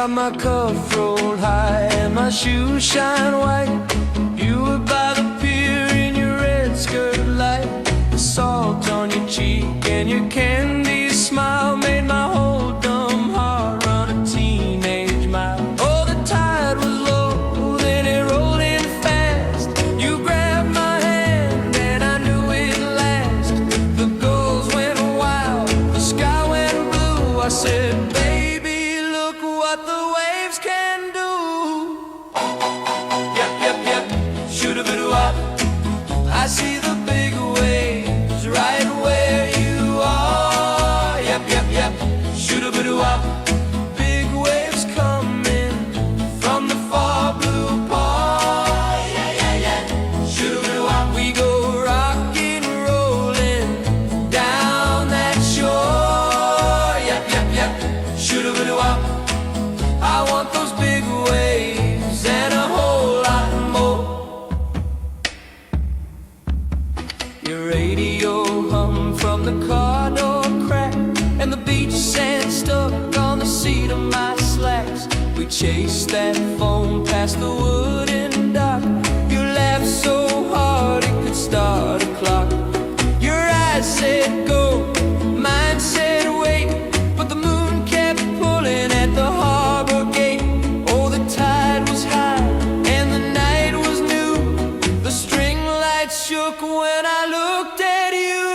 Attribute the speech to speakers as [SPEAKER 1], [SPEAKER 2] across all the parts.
[SPEAKER 1] got my cuff rolled high and my shoes shine white. You were by the pier in your red skirt light. The salt on your cheek and your candy smile made my whole dumb heart run a teenage mile. Oh, the tide was low, then it rolled in fast. You grabbed my hand and I knew it'd last. The gulls went wild, the sky went blue. I said, baby, look what the waves can do. Yep, yep, yep, shoot-a-bit-a-wop. I see the big waves right where you are. Yep, yep, yep, shoot-a-bit-a-wop. Big waves coming from the far blue pond. Yeah, yeah, yeah, shoot-a-bit-a-wop. We go rockin' rollin' down that shore. Yep, yep, yep, shoot-a-bit-a-wop. I want those big waves and a whole lot more. Your radio hum from the car door crack, and the beach sand stuck on the seat of my slacks. We chased that foam past the wooden dock. You laughed so hard it could start a clock. Your eyes said go, mine said wait, but the moon kept pulling at the harbor gate. Oh, the tide was high and the night was new. The string lights shook when I looked at you.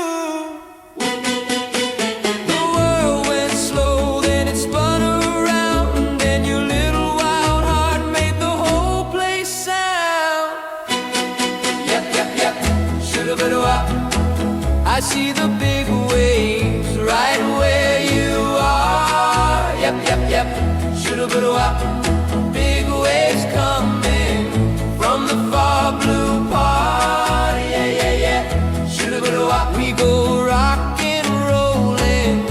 [SPEAKER 1] The world went slow, then it spun around, and your little wild heart made the whole place sound. Yep, yep, yep, shoot-a-bit-a-wop. I see the big waves right where you are. Yep, yep, yep, shoot-a-bit-a-wop. Big waves coming from the far blue pond. Yeah, yeah, yeah, shoot-a-bit-a-wop. We go rockin' rollin'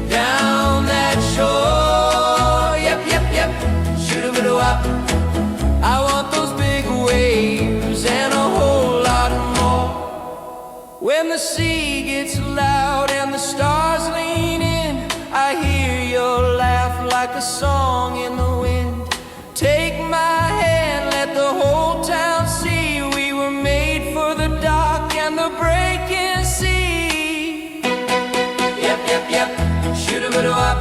[SPEAKER 1] down that shore. Yep, yep, yep, shoot-a-bit-a-wop. I want those big waves and a whole lot more. When the sea gets loud and the stars lean in, I hear your laugh like a song in the wind. Take my hand, let the whole town see we were made for the dock and the breaking sea. Yep, yep, yep, shoot-a-bit-a-wop.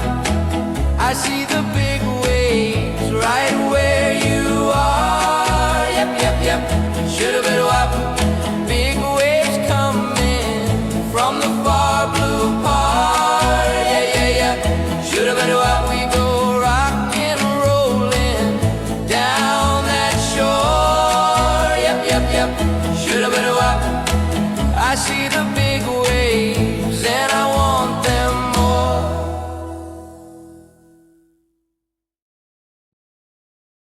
[SPEAKER 1] I see the big waves right where you are. Yep, yep, yep, shoot-a-bit-a-wop. Big waves coming from the far blue pond. Yeah, yeah, yeah, shoot-a-bit-a-wop. We go rockin' rollin' down that shore. Yep, yep, yep, shoot-a-bit-a-wop. I see the big waves